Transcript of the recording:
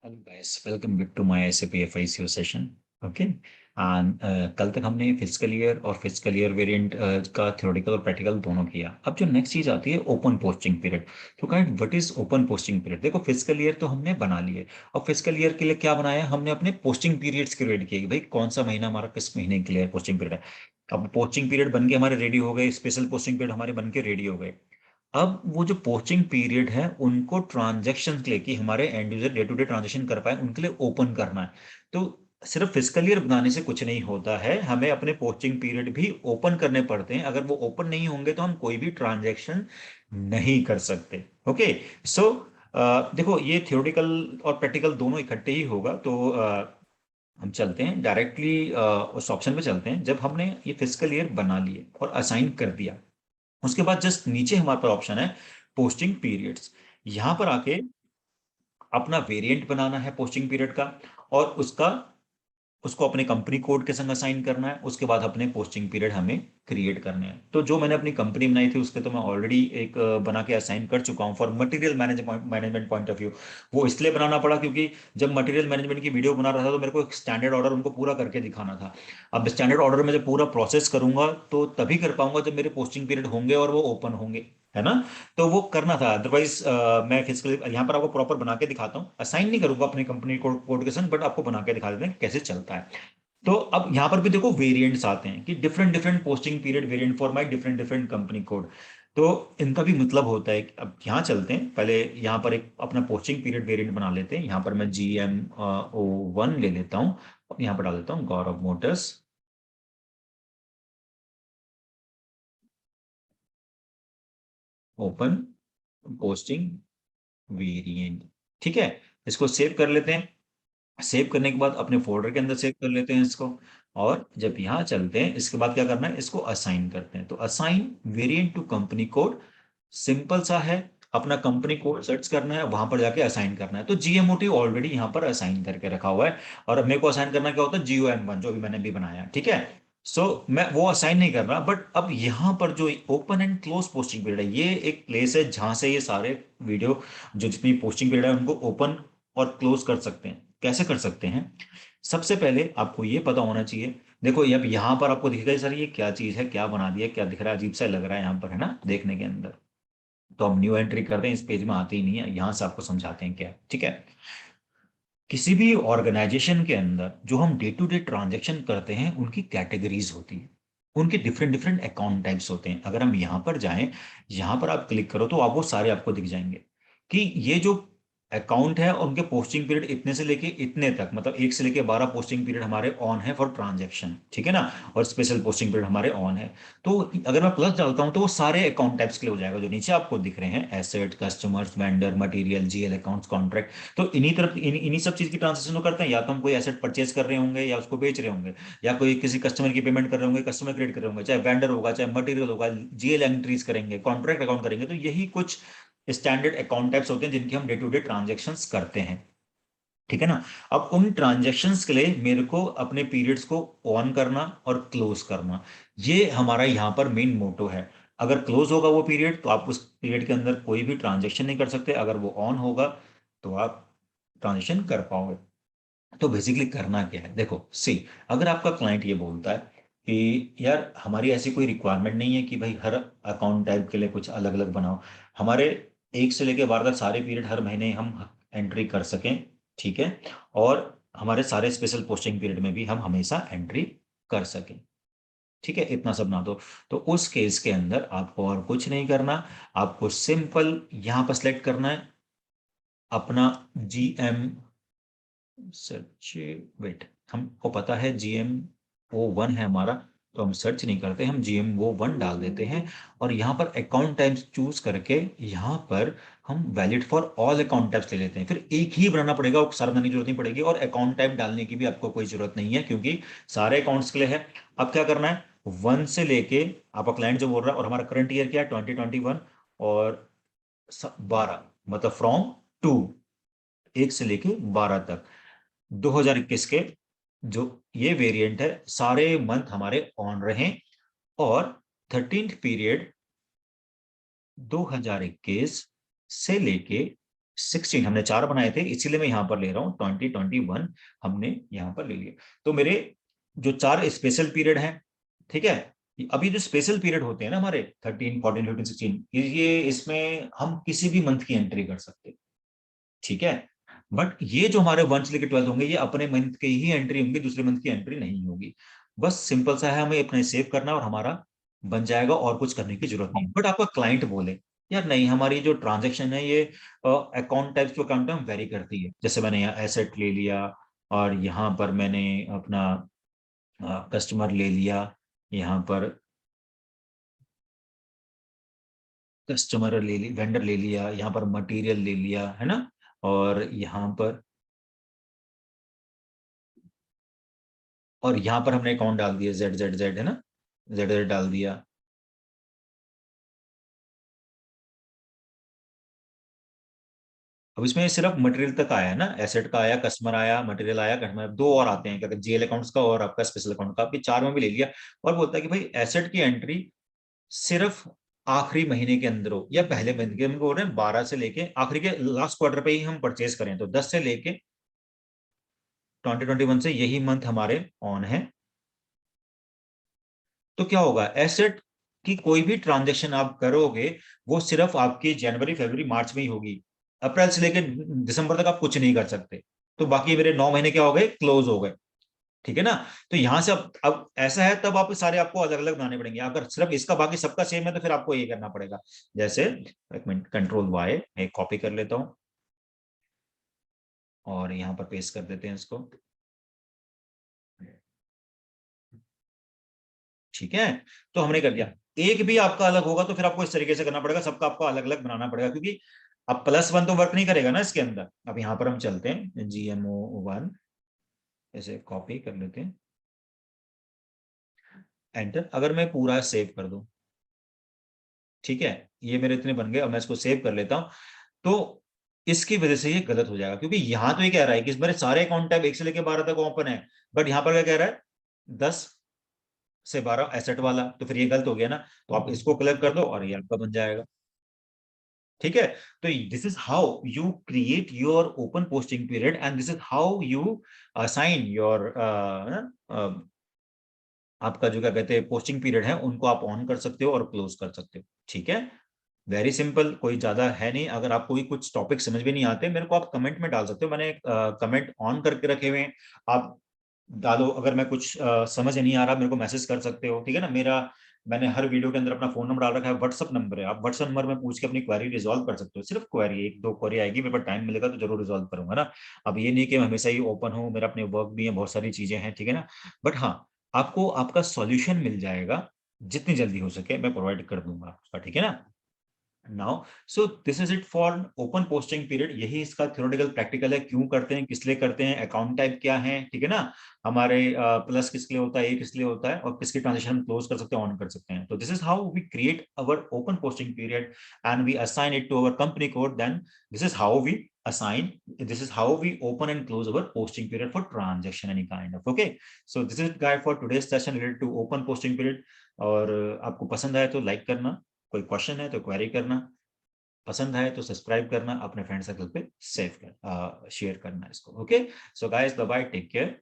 Hello guys, welcome back to my SAP FICO session. Okay. And कल तक हमने fiscal year और fiscal year variant का theoretical और प्रैक्टिकल दोनों किया। अब जो नेक्स्ट चीज आती है ओपन पोस्टिंग पीरियड। तो guys, what is open posting period? देखो, फिजिकल ईयर तो हमने बना लिए। और फिजिकल ईयर के लिए क्या बनाया? हमने अपने पोस्टिंग पीरियड्स क्रिएट किए कि भाई कौन सा महीना हमारा किस महीने के लिए पोस्टिंग पीरियड है। अब पोस्टिंग पीरियड बन के हमारे रेडी हो गए, स्पेशल पोस्टिंग पीरियड हमारे बन के रेडी हो गए। अब वो जो पोस्टिंग पीरियड है उनको ट्रांजेक्शन के लिए, कि हमारे end user day to day transaction कर पाए, उनके लिए ओपन करना है। तो सिर्फ फिजिकल ईयर बनाने से कुछ नहीं होता है, हमें अपने पोस्टिंग पीरियड भी ओपन करने पड़ते हैं। अगर वो ओपन नहीं होंगे तो हम कोई भी ट्रांजेक्शन नहीं कर सकते। ओके। सो देखो, ये थ्योरेटिकल और प्रैक्टिकल दोनों इकट्ठे ही होगा। तो हम चलते हैं डायरेक्टली उस ऑप्शन पे चलते हैं। जब हमने ये फिजिकल ईयर बना लिए और असाइन कर दिया, उसके बाद जस्ट नीचे हमारे पास ऑप्शन है पोस्टिंग पीरियड्स। यहां पर आके अपना वेरिएंट बनाना है पोस्टिंग पीरियड का, और उसका उसको अपने कंपनी कोड के संग असाइन करना है। उसके बाद अपने पोस्टिंग पीरियड हमें क्रिएट करने हैं। तो जो मैंने अपनी कंपनी बनाई थी उसके तो मैं ऑलरेडी एक बना के असाइन कर चुका हूँ for material management point of view. वो इसलिए बनाना पड़ा क्योंकि जब मटेरियल मैनेजमेंट की वीडियो बना रहा था तो मेरे को एक स्टैंडर्ड ऑर्डर उनको पूरा करके दिखाना था। अब स्टैंडर्ड ऑर्डर में जब पूरा प्रोसेस करूंगा तो तभी कर पाऊंगा जब मेरे पोस्टिंग पीरियड होंगे और वो ओपन होंगे, है ना। तो वो करना था। अदरवाइज मैं फिजिकली यहाँ पर आपको प्रॉपर बना के दिखाता हूँ। असाइन नहीं करूंगा अपनी कंपनी कोड के संग, बट आपको बना के दिखा देते हैं कैसे चलता है। तो अब यहां पर भी देखो वेरिएंट्स आते हैं कि different different posting period variant for my different different company code. तो इनका भी मतलब होता है कि अब यहाँ चलते हैं, पहले यहाँ पर एक अपना पोस्टिंग पीरियड वेरिएंट बना लेते हैं। यहाँ पर मैं GMO1 ले लेता हूँ और यहाँ पर डाल देता हूँ गौरव मोटर्स ओपन पोस्टिंग वेरिएंट। ठीक है, इसको सेव कर लेते हैं। सेव करने के बाद अपने फोल्डर के अंदर सेव कर लेते हैं इसको। और जब यहाँ चलते हैं, इसके बाद क्या करना है, इसको असाइन करते हैं। तो assign variant to company code, simple सा है। अपना कंपनी कोड सर्च करना है, वहां पर जाके असाइन करना है। तो GMOT ऑलरेडी यहाँ पर असाइन करके रखा हुआ है। और अब मेरे को असाइन करना क्या होता है, GOM1 जो भी मैंने भी बनाया, ठीक है। सो मैं वो असाइन नहीं कर रहा, बट अब यहाँ पर जो open and close posting period है, ये एक प्लेस है जहां से ये सारे वीडियो जो जितनी पोस्टिंग पीरियड है उनको ओपन और क्लोज कर सकते हैं। कैसे कर सकते हैं? सबसे पहले आपको ये पता होना चाहिए। देखो, अब यहाँ पर आपको दिखेगा सर ये क्या चीज है, क्या बना दिया, क्या दिख रहा है, अजीब सा लग रहा है यहाँ पर, है ना, देखने के अंदर। तो हम न्यू एंट्री करते हैं, इस पेज में आते ही नहीं है, यहां से आपको समझाते हैं क्या है, ठीक है। किसी भी ऑर्गेनाइजेशन के अंदर जो हम डे टू डे ट्रांजेक्शन करते हैं उनकी कैटेगरीज होती है। उनके डिफरेंट डिफरेंट अकाउंट टाइप्स होते हैं। अगर हम यहां पर जाएं, यहां पर आप क्लिक करो तो आप वो सारे आपको दिख जाएंगे कि ये जो अकाउंट है और उनके पोस्टिंग पीरियड इतने से लेके इतने तक, मतलब 1 से लेके 12 पोस्टिंग पीरियड हमारे ऑन है फॉर ट्रांजेक्शन, ठीक है ना। और स्पेशल पोस्टिंग पीरियड हमारे ऑन है। तो अगर मैं प्लस डालता हूं तो वो सारे अकाउंट टाइप्स के लिए हो जाएगा जो नीचे आपको दिख रहे हैं, asset, customers, vendor, material, GL accounts, contract. तो इन्हीं सब चीज की ट्रांजेक्शन करते हैं। या तो हम कोई एसेट परचेज कर रहे होंगे या उसको बेच रहे होंगे, या कोई किसी कस्टमर की पेमेंट कर रहे होंगे, कस्टमर क्रेडिट कर रहे होंगे, चाहे वेंडर होगा चाहे मटेरियल होगा, GL एंट्रीज करेंगे, कॉन्ट्रैक्ट अकाउंट करेंगे। तो यही कुछ स्टैंडर्ड अकाउंट टाइप्स होते हैं जिनके हम डे टू डे ट्रांजेक्शन्स करते हैं, ठीक है ना। अब उन ट्रांजेक्शन्स के लिए मेरे को अपने पीरियड्स को ऑन करना और क्लोज करना, ये हमारा यहाँ पर मेन मोटो है। अगर क्लोज होगा वो पीरियड तो आप उस पीरियड के अंदर कोई भी ट्रांजेक्शन नहीं कर सकते। अगर वो ऑन होगा तो आप ट्रांजेक्शन कर पाओगे। तो बेसिकली करना क्या है, देखो सी, अगर आपका क्लाइंट ये बोलता है कि यार हमारी ऐसी कोई रिक्वायरमेंट नहीं है कि भाई हर अकाउंट टाइप के लिए कुछ अलग अलग बनाओ, हमारे 1 से लेकर 12 तक सारे पीरियड हर महीने हम एंट्री कर सकें, ठीक है। और हमारे सारे स्पेशल पोस्टिंग पीरियड में भी हम हमेशा एंट्री कर सकें, ठीक है, इतना सब ना दो। तो उस केस के अंदर आपको और कुछ नहीं करना। आपको सिंपल यहाँ पर सिलेक्ट करना है अपना GM सर्च, वेट, हमको पता है GMO1 है हमारा, तो हम सर्च नहीं करते, हम GMO1 डाल देते हैं। और यहाँ पर अकाउंट टाइप्स चूज करके यहाँ पर हम valid for all account types ले लेते हैं। फिर एक ही बनाना पड़ेगा, और सारा बनाने की जरूरत नहीं पड़ेगी, और अकाउंट टाइप डालने की भी आपको कोई जरूरत नहीं है क्योंकि सारे अकाउंट्स के लिए है। अब क्या करना है, 1 से लेके, आपका क्लाइंट जो बोल रहा है, और हमारा करंट ईयर क्या है, 2021, और 12, मतलब फ्रॉम टू, 1 से लेके 12 तक, 2021 के जो ये वेरिएंट है, सारे मंथ हमारे ऑन रहे। और 13th पीरियड 2021 से लेके 16 हमने 4 बनाए थे, इसीलिए मैं यहाँ पर ले रहा हूँ 2021 हमने यहाँ पर ले लिया। तो मेरे जो 4 स्पेशल पीरियड हैं, ठीक है, अभी जो स्पेशल पीरियड होते हैं ना हमारे 13, 14, 15, 16, ये इसमें हम किसी भी मंथ की एंट्री कर सकते हैं, ठीक है। बट ये जो हमारे 1 से लेकर 12 होंगे, ये अपने मंथ के ही एंट्री होंगे, दूसरे मंथ की एंट्री नहीं होगी। बस सिंपल सा है, हमें अपने सेव करना और हमारा बन जाएगा, और कुछ करने की जरूरत नहीं। बट आपका क्लाइंट बोले यार नहीं, हमारी जो ट्रांजेक्शन है ये अकाउंट टाइप्स टू अकाउंट में वेरी करती है, जैसे मैंने यहाँ एसेट ले लिया, और यहाँ पर मैंने अपना कस्टमर ले लिया, यहाँ पर कस्टमर ले लिया, वेंडर ले लिया, यहाँ पर मटेरियल ले लिया, है ना, और यहाँ पर हमने अकाउंट डाल दिया जेड जेड जेड, है ना, जेड जेड डाल दिया। अब इसमें सिर्फ मटेरियल तक आया है ना, एसेट का आया, कस्टमर आया, मटेरियल आया, कस्टमर, दो और आते हैं, क्या जीएल अकाउंट्स का और आपका स्पेशल अकाउंट का, आपके 4 में भी ले लिया। और बोलता है कि भाई एसेट की एंट्री सिर्फ आखिरी महीने के अंदर हो या पहले महीने के, हम बोल रहे हैं 12 से लेके आखिरी के लास्ट क्वार्टर पे ही हम परचेज करें, तो 10 से लेके 2021 से यही मंथ हमारे ऑन है। तो क्या होगा, एसेट की कोई भी ट्रांजेक्शन आप करोगे वो सिर्फ आपकी जनवरी, फरवरी, मार्च में ही होगी। अप्रैल से लेकर दिसंबर तक आप कुछ नहीं कर सकते। तो बाकी मेरे 9 महीने क्या हो गए, क्लोज हो गए, ठीक है ना। तो यहां से अब ऐसा है, तब आप सारे आपको अलग अलग बनाने पड़ेंगे। अगर सिर्फ इसका बाकी सबका सेम है तो फिर आपको ये करना पड़ेगा। जैसे एक मिनट, कंट्रोल वाई, मैं कॉपी कर लेता हूं और यहाँ पर पेस्ट कर देते हैं इसको, ठीक है। तो हमने कर दिया। एक भी आपका अलग होगा तो फिर आपको इस तरीके से करना पड़ेगा, सबका आपको अलग अलग बनाना पड़ेगा, क्योंकि अब +1 तो वर्क नहीं करेगा ना इसके अंदर। अब यहाँ पर हम चलते हैं GMO1, ऐसे कॉपी कर लेते हैं, एंटर। अगर मैं पूरा सेव कर दूं, ठीक है, ये मेरे इतने बन गए, अब मैं इसको सेव कर लेता हूं। तो इसकी वजह से ये गलत हो जाएगा, क्योंकि यहां तो ये कह रहा है कि इस मेरे सारे अकाउंट टैब 1 से लेकर 12 तक ओपन है, बट यहाँ पर क्या कह रहा है, 10 से 12 एसेट वाला, तो फिर ये गलत हो गया ना। तो आप इसको क्लिक कर दो और ये आपका बन जाएगा, ठीक है। तो this is how you create your open posting period, and this is how you assign your आपका जो क्या कहते हैं पोस्टिंग पीरियड है, उनको आप ऑन कर सकते हो और क्लोज कर सकते हो, ठीक है। वेरी सिंपल, कोई ज्यादा है नहीं। अगर आपको भी कुछ टॉपिक समझ में नहीं आते, मेरे को आप कमेंट में डाल सकते हो, मैंने कमेंट ऑन करके रखे हुए हैं, आप डालो। अगर मैं कुछ समझ नहीं आ रहा, मेरे को मैसेज कर सकते हो, ठीक है ना। मैंने हर वीडियो के अंदर अपना फोन नंबर डाल रखा है, व्हाट्सअप नंबर है, आप व्हाट्सअप नंबर में पूछ के अपनी क्वेरी रिजॉल्व कर सकते हो। सिर्फ क्वेरी, एक दो क्वेरी आएगी, मेरे पास टाइम मिलेगा तो जरूर रिजॉल्व करूंगा ना। अब ये नहीं कि मैं हमेशा ही ओपन हूँ, मेरा अपने वर्क भी है, बहुत सारी चीजें हैं, ठीक है ना। बट हाँ, आपको आपका सॉल्यूशन मिल जाएगा, जितनी जल्दी हो सके मैं प्रोवाइड कर दूंगा आपका, ठीक है ना। Now so this is it for open posting period. यही इसका थ्योरेटिकल प्रैक्टिकल है, क्यों करते हैं, किस लिए करते हैं, अकाउंट टाइप क्या है, ठीक है ना। हमारे प्लस किस लिए होता है, ये किस लिए होता है, और किसकी ट्रांजेक्शन हम क्लोज कर सकते हैं, ऑन कर सकते हैं। तो this is how we create our open posting period and we assign it to our company code. Then this is how we assign, this is how we open and close our posting period for transaction any kind of, okay. So this is it guide for today's session related to open posting period। और आपको पसंद आए तो like करना, कोई question है तो query करना, पसंद आए तो सब्सक्राइब करना, अपने फ्रेंड सर्कल पे सेव कर शेयर करना इसको, okay. So guys, bye bye, take care.